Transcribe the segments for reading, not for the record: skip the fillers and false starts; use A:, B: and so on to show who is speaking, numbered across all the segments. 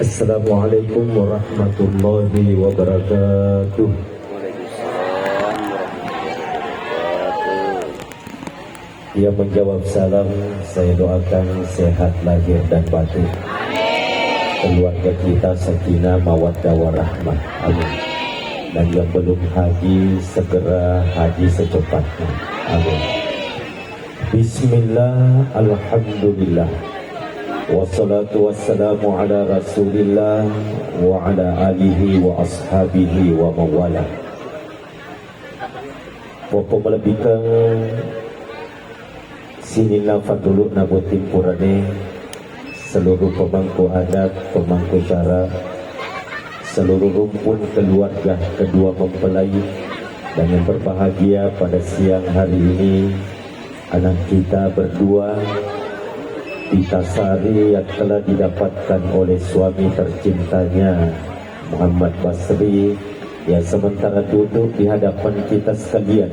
A: Assalamualaikum warahmatullahi wabarakatuh. Dia menjawab salam, saya doakan sehat lahir dan batin. Keluarga kita sakinah mawaddah warahmah. Amin. Dan yang belum haji segera haji secepatnya. Amin. Bismillah, alhamdulillah. Wassalatu wassalamu ala rasulillah wa ala alihi wa ashabihi wa mawala. Bapak melebihkan sinilah fadulu nabu timpurane seluruh pemangku adat, pemangku syara, seluruh rumpun keluarga kedua mempelai, dan yang berbahagia pada siang hari ini anak kita berdua Itasari yang telah didapatkan oleh suami tercintanya Muhammad Basri, yang sementara duduk di hadapan kita sekalian.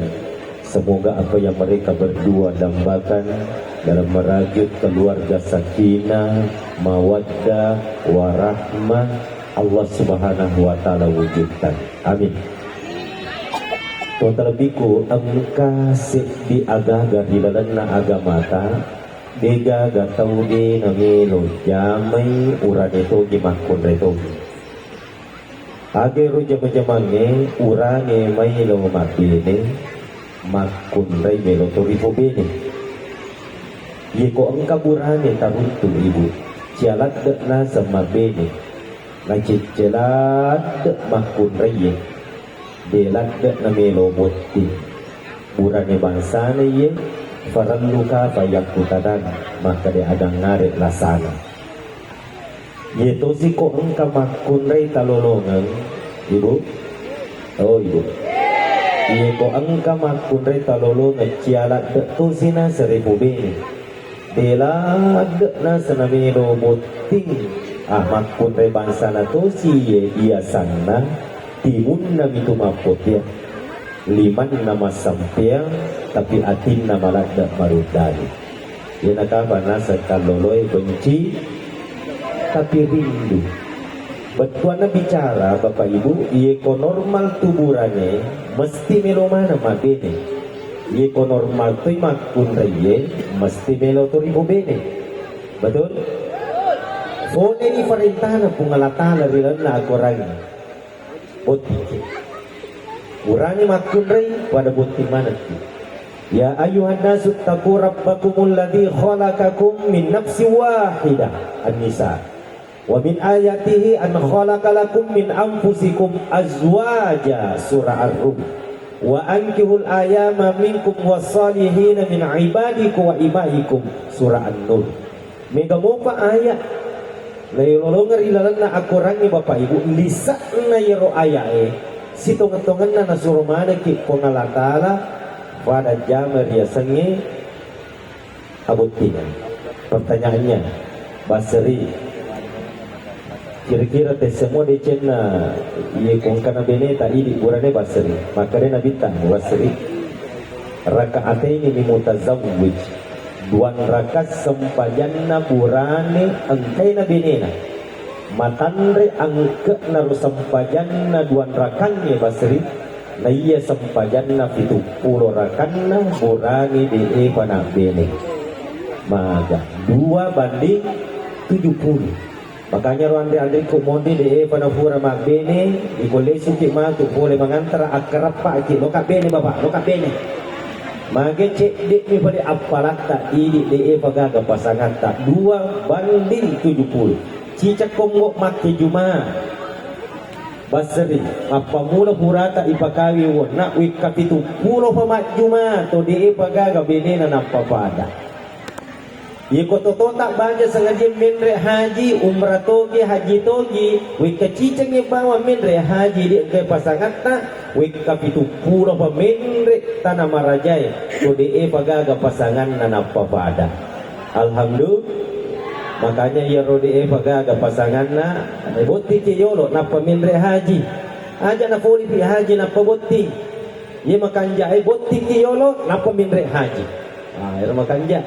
A: Semoga apa yang mereka berdua dambakan dalam merajut keluarga sakinah, mawaddah, warahmah, Allah Subhanahu wa taala wujudkan. Amin. Terlebihku engka di agak garilalan agama ta dega gatau di namelo jamai urane to gimakun reto agero jama-jamange urane mai lo mapine makun rai melo to ripo bene ye ko engka burane taruntu ibu cialat de na sama bene na cicelat de makun rai ye delat de namelo botti burane bangsane ye faran luka bayak kutadan maka dia ada ngarit lasana yaitu siko engka makunrai talolongan ibu oh ibu yaitu engka makunrai talolongan cialat dektu sina seribu bini delad na sanamino muting makunrai bansana to siye iya sana timun namitu mapotya liman nama sampiang tapi atin nama lada marudani. Ia nakabana sekaloloi benci tapi rindu. Betuana bicara bapak ibu, ia ko normal tuburannya mesti melo mana mabene. Ia ko normal tu makun reye mesti melo tu ribu bene. Betul? Fone ni perintah na pungalata larilan na akorang. Otike. Urangi makun rai pada bukti mana tu? Ya ayuhan nasu taqu rabbakumul ladzi khalaqakum min nafsin wahidah An-Nisa wa min ayatihi an khalaqalakum min anfusikum azwaja surah Ar-Rum wa ankihul ayama minkum wassalihin min ibadikum wa imaikum surah An-Nur. Mega mopa ayat laylolongar ilalana akurangi bapak ibu lisa na yero ayae si tongan-tongan na nasuruh mana ki pengalatala pada jamar dia sengi abutinya. Pertanyaannya Basri kira-kira teh semua di cina ye kongkana bene tak ini burane Basri maka dia nabitang Basri rakaat ini mimutazawwij duan rakaat sempajanna burane engkai na benena matanre angke naru sempajan na duan rakannya Basri na iya sempajan na pitu pulo rakan na burangi de panak bene maga 2:70. Makanya ruande alde kumodi de panak pura mak bene ikolesi ki matu boleh mengantar akrab pak ki lokak bene bapak lokak bene mage cek dek ni pada apalat tak ini de pagaga pasangan tak 2:70. Cicak kongok mati juma Basri apa mula purata ipakawi won nak wikap itu pulau pamat juma to di ipagaga benena nampa pada iko toto tak baca sengaja menre haji umrah togi haji togi wikap cicak ni bawa menre haji di ke pasangan tak wikap itu pulau pamenre tanah marajai to di ipagaga pasangan nampa pada. Alhamdulillah. Makanya ya rodi pagaga pasangan na botti ke yolo na pamindre haji aja na foli pi haji na pabotti ye makanja botti ke yolo na pamindre haji era makanja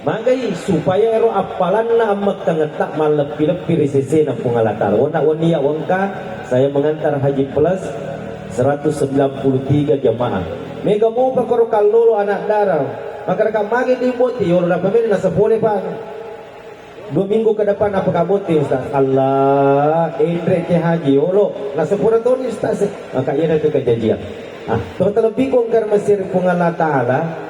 A: Magai supaya ero apalan na amak tangetak malepi-lepi risese na pungalatar. Wana waniya wangka saya mengantar Haji Plus 193 jamaah. Mega mau pakoro kalolo anak darah. Maka reka magi di boti yolo na pamilya na 10 pa. 2 minggu ke depan apa kabote Ustaz? Allah, Indre ke Haji yolo na 10 tahun Ustaz. Maka iya na itu kejadian. Terlebih kong karmasir pungala ta'ala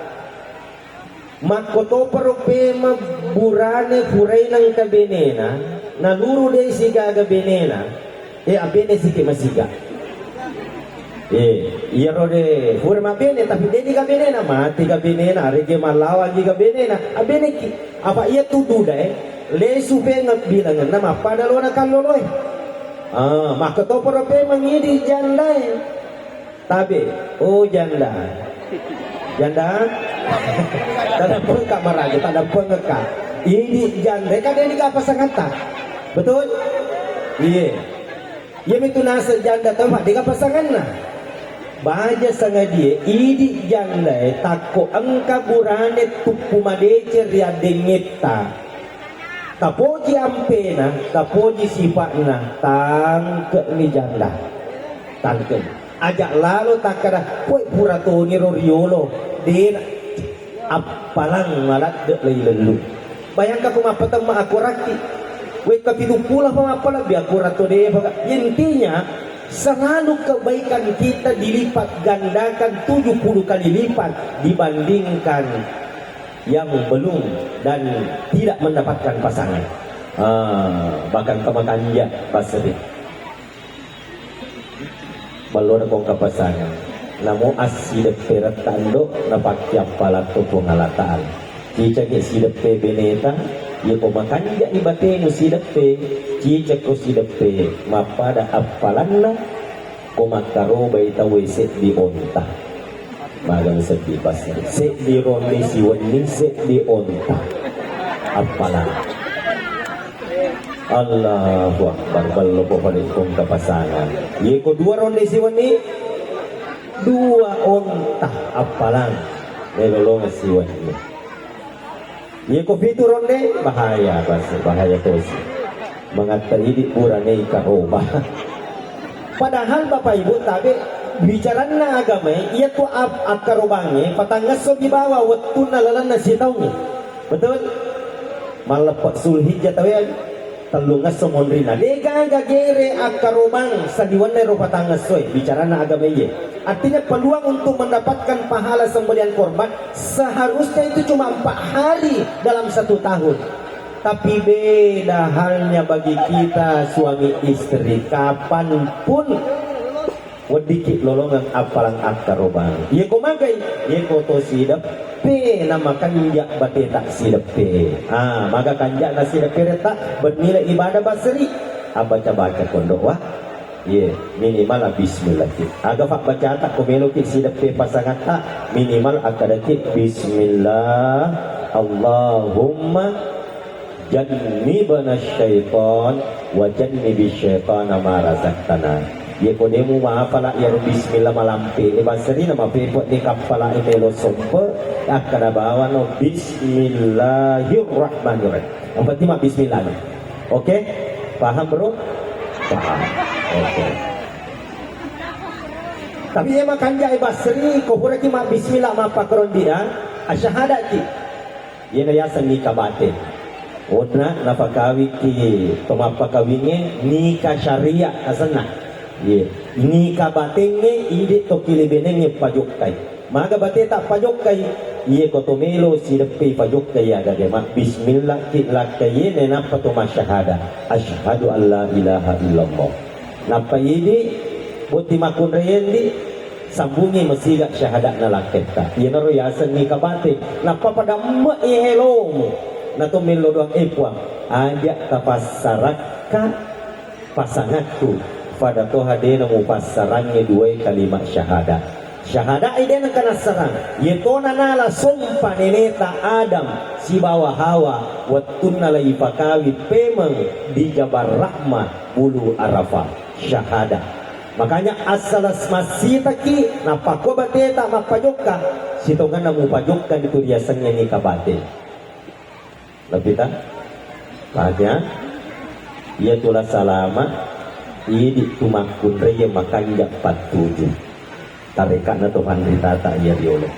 A: makoto paropema burane furay ng kabenena naluro de si gagabenena abene si kimasiga iyaro de furma bene tapi de gabenena mati gabenena rege malawa gi gabenena abene ki apa iya tudu dai le supe bilangan nama padalo na kaloloy makoto paropema ngidi jandai tabe janda tak pengkak maraja, tak ada pengekak. Ini janda kan ini apa sangat tak betul? Iya. Ia itu nasa janda tempat dia pasangan nah. Bahagia sangat dia. Ini janda takko angka burane tupu madece ria dengeta. Tapoji ampena, tapoji sifatna tangke ni janda. Tangke. Ajak lalu takada koi purato ni roriolo din apalang malat de lelu bayangkan kumapatang maakuraki we kapitu pula pamapala bi akurato de intinya selalu kebaikan kita dilipat gandakan 70 kali lipat dibandingkan yang belum dan tidak mendapatkan pasangan bahkan kemakannya basri balor kong kapasangan namo asidep peratando napakya pala to pangalataan cica ke sidep pe beneta ye ko makanja ibate no sidep pe cica ko sidep pe mapada apalanna ko makaro baita wese di onta magang sepi pasir se di ronde siwani se di onta apalan Allahu Akbar ballo po palit kong kapasangan ye ko 2 ronde siwani 2 onta apalang nelolong siwani ye ko 7 ronde bahaya bahaya tos mengatari di purane ikaroba padahal Bapak Ibu tapi bicara na agama iya to akarobange patangas so di bawah wetu nalalan na sitawnya betul malapat sulhijjah tawe talungas somondrina dega gagere akarobang sadiwan na ropatangas soy bicara na agama iya artinya peluang untuk mendapatkan pahala sembelihan korban seharusnya itu cuma 4 hari dalam 1 tahun tapi beda halnya bagi kita suami istri kapanpun wadikit lolongan apalang akarobang iya ko magay iya ko to sidap pe nama kanjak bate tak sidap pe maka kanjak na sidap pe tak bernilai ibadah basri baca kondo wah iya minimal bismillah aga fak baca tak komelo ki sidap pe pasangan tak minimal akadaki bismillah Allahumma jannibna syaitan wa jannibi syaitana ma razaqtana ye kodemu maafala ya bismillah malampe basri nama pe pot di kapala imelo sompe akada bawa no bismillahirrahmanirrahim yang penting mah bismillah oke paham bro paham oke tapi ya makan jai basri ko pura ki mah bismillah ma pakron dia asyhadat ki ye na yasan nikah batin ona nafakawi ki tomapakawinge nikah syariah asana ini kabatenge ide to kilibenenge pajokai maga bate tak pajokai ye kotomelo sidepe pajokai aga de mak bismillah ki lakai ne napa to masyahada asyhadu alla ilaha illallah napa ini boti makun reyendi sambungi mesiga syahadat na laketa ye naro yasan ni kabate napa pada mak ye hello na to melo doang epuang ajak tapasaraka pasanganku pada toh hadena mupassarannya 2 kalimat syahadat syahadat idena kana sarang yetona nala sompa neneta Adam si bawa Hawa wattunna lai pakawi pemeng di Jabar Rahmah bulu Arafah syahadat makanya asalas masitaki napako bateta mapajokka sitongan namu pajokkan itu riasannya nikah batin lebih tak banyak ia tulah salama idi tumakun raya makanya 47 tarekat na Tuhan ritata ia dioleh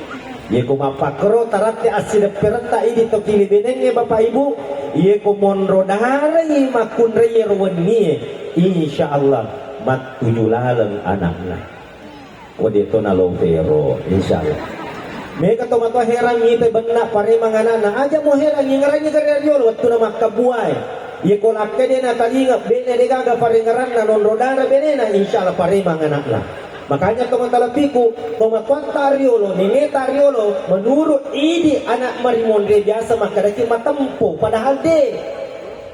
A: ia kumapakro tarate asida perata idi to kilibenenge bapak ibu ia kumonro daharai makun raya rawani insyaallah mat 7 laleng anaknya kode to na lovero insyaallah mereka tomato herang ngite benak pare manganana aja mo herang ngaranya karya diol waktu na makabuay ye kolak kede na talinga bene de gaga pare ngaranna non rodana bene na insyaallah pare manganana makanya tomatala piku tomatwanta riolo nineta riolo menurut idi anak marimonde biasa makadaki matempo padahal de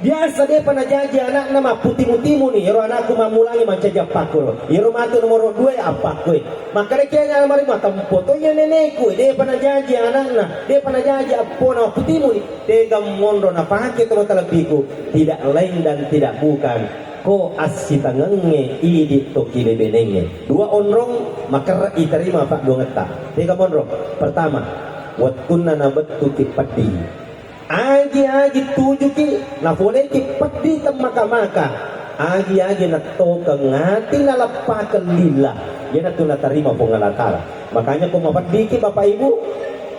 A: biasa dia pernah janji anak nama putih-putimu nih, yaro anakku mamulangi mancaja pakul, yaro matu nomor 2 apa kue, maka dia kaya mari mata foto ya nenekku, dia pernah janji anaknya, dia pernah janji apa nama putihmu nih, dia gamondo na pakai teman telepiku, tidak lain dan tidak bukan, ko asitangenge idi toki lebenenge, 2 onrong maka iterima pak dongeta, dia gamondo, pertama, watkunna nabetu tipati. Agi-agi 7 ki na boleh ki pedi temaka-maka agi-agi na to ngati na lapakan lila yan na terima pengalatara makanya kung mapagdiki bapak ibu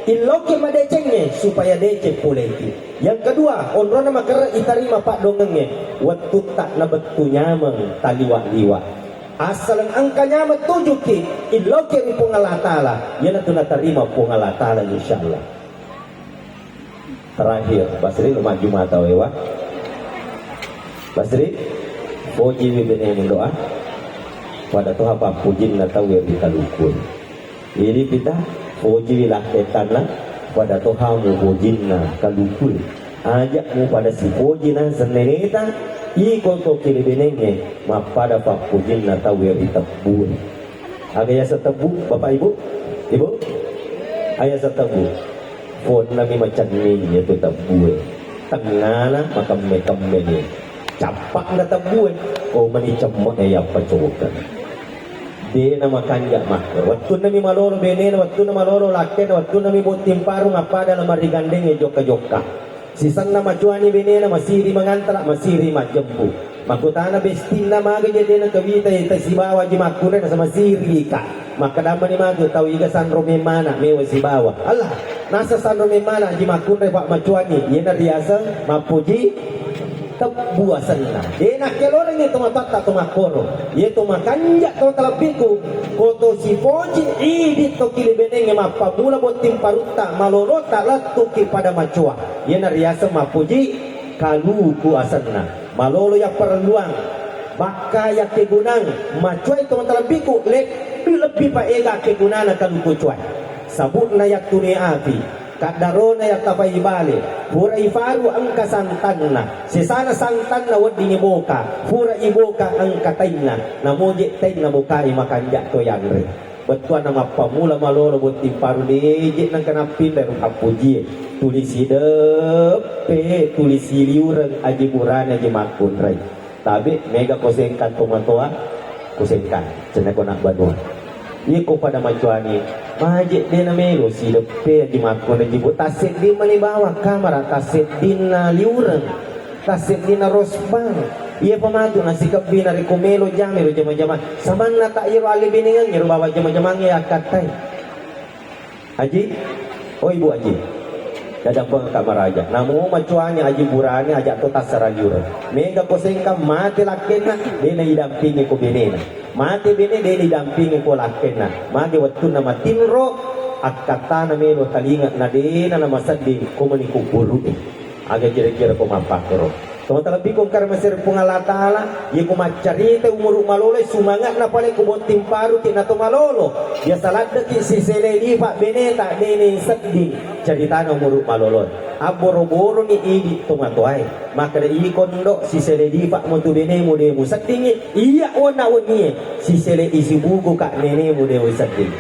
A: iloki madecengnya supaya deceng puleki yang kedua onro na makara itarima pak dongengnya waktu tak na betu nyamang taliwa-liwa asal angkanya 7 ki iloki pengalatala yan na terima pengalatala insyaallah. Terakhir, Basri rumah Jumat tawewa. Basri, puji bibene doa. Pada tuh apa pujin na tawe di kalukun. Jadi kita puji wilah etanlah pada tuh hamu pujin na kalukun. Ajak mu pada si pujin na seneneta. Iko to kiri benenge ma pada pak pujin na tawe di tebun. Agaya setebu, bapak ibu, ibu, ayah setebu. Pon nabi macam ni itu tabue tengana makam ni capak na tabue o mani camot ya pacokan de na makanja mak waktu nabi maloro benen waktu na maloro laken waktu nabi botim paru ngapada na marigandeng joka sisan na macuani benen masiri mangantara masiri majempu makutana bestina maga jadi na kawita ita sibawa di makuna na sama siri ka makadama ni mago tahu iga san romemana mewa sibawa Allah nasa san romemana di makuna pak macuani yena riasa mapuji tebuasan na dena kelore ni tumatata tumakoro ye tumakanja to talabiku koto si poji idi to kilibenenge mapabula botim paruta malorota latuki pada macua yena riasa mapuji kaluku asanna malolo ya perluang baka ya kegunang macuai teman terlebiku lebih pak ega kegunang kalau kucuai sabut na ya tuni api kadarona ya tapai bale pura ifaru angka santanna sesana santanna wadi iboka pura iboka angka taina namoje taina bokai makanja to yangre betua nama pamula malolo botim paru deje nang kanapin dari apuji tulisi depe tulisi liurang aji buran aji makun rai tapi mega kosengkan tomatoa kosengkan cina konak banua iko pada macuani majik dena melo si depe aji makun aji bu tasik di mani bawa kamera tasik dina liurang tasik dina rosbang iya pematu nasi kebina rekomelo jamiro jama-jama saman na tak iro ali biningan iro bawa jama-jama ya katai aji oh ibu aji dadang pang kamar aja namu macuanya aji burani aja to tasarayura mega posengka mati lakena dena idampingi ko benena mati bene dena idampingi ko lakena magi wattu na matinro akatana melo talinga na dena na masading ko maniku buru aga kira-kira ko mapakro teman-teman bikong karena masih pungalat ta'ala ya kumacarita umur malolo sumangat na pala kubotim paru tina to malolo ya salat deki si seledi pak beneta nene seding cerita na umur malolo aboro-boro ni idi tumatuay maka da kondo si seledi pak mutu bene mu de mu seding iya ona oni si sele isi buku kak nene mu de seding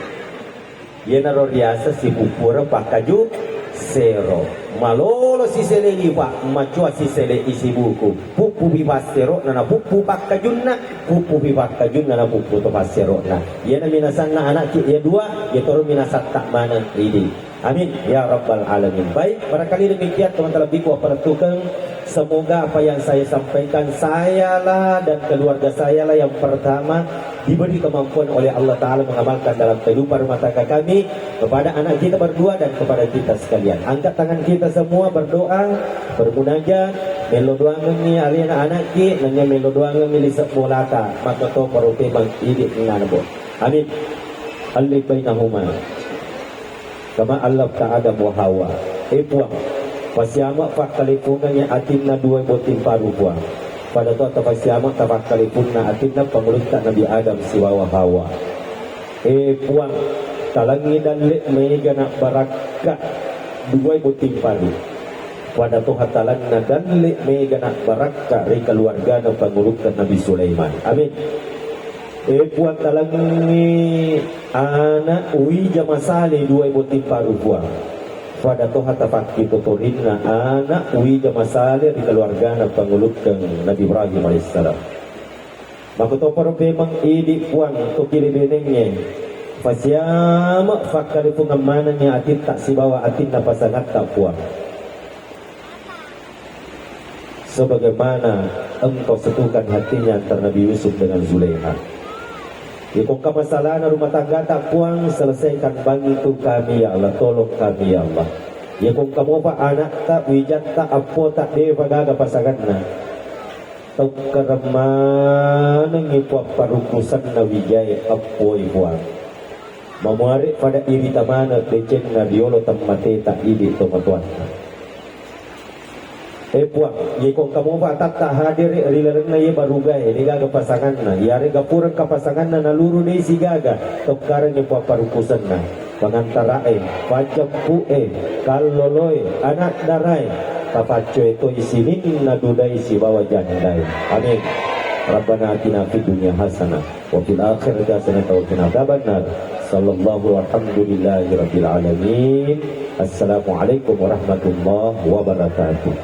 A: ya naro riasa si pupura pak kaju sero malolo si sele liwa macua si sele isi buku pupu bibasero nana pupu bakajunna pupu bibakajunna nana pupu to basero na yana minasan na anak ki ya dua ya toro minasat tak mana ridi Amin ya rabbal alamin. Baik, barangkali demikian teman-teman biku para tukang. Semoga apa yang saya sampaikan, sayalah dan keluarga saya lah yang pertama diberi kemampuan oleh Allah Ta'ala mengamalkan dalam kehidupan rumah tangga kami, kepada anak kita berdua dan kepada kita sekalian. Angkat tangan kita semua berdoa, bermunajat, melo doa ngemi ali anak ki nanya melo doa ngemi lisak bolaka maka to parote bang idik nganabo. Amin. Alif bainahuma kama Allah ta'ala wa hawa. Puang pasiama fak kalipunanya atinna dua botin paru puang. Pada tu atau pasiama tafak kalipunna atinna pengulita Nabi Adam siwa Hawa. Puang talangi dan lek mega nak barakat dua botin paru. Pada tu hatalanna dan lek mega nak barakat dari keluarga dan pengulita Nabi Sulaiman. Amin. Puang talangi anak ui jamasale dua botin paru puang. Pada toha tafaki tuturinna anak ui jamasale di keluarga na panguluk kang Nabi Ibrahim alaihissalam. Maka to para memang idi puang to kiri benengnya. Fasyama fakari pengamanannya atin tak sibawa atin na pasangat tak puang. Sebagaimana engkau setukan hatinya antara Nabi Yusuf dengan Zulaikha. Ikut masalah rumah tangga tak puang, selesaikan bagi itu kami ya Allah, tolong kami ya Allah. Ikut kamu pak anak tak wijat tak apa tak dewa gaga pasangan na. Tau keremana ngipuap parukusan na wijay apa ibuang. Memuarik pada iri tamana decen na diolo temate tak idi tomatuan. Puang, jika kamu pak tak hadir rilereng na ye barugay, liga ke pasangan na, yari gapurang ke pasangan na naluru ni si gaga, tokaran yung paparukusan na, pangantara pajampu kaloloy, anak daray, papacho ito isinin na duday si bawa janday. Amin. Rabbana atina fid dunya hasanah wa fil akhirati hasanah wa qina adzabannar. Sallallahu alhamdulillahi rabbil alamin. Assalamualaikum warahmatullahi wabarakatuh.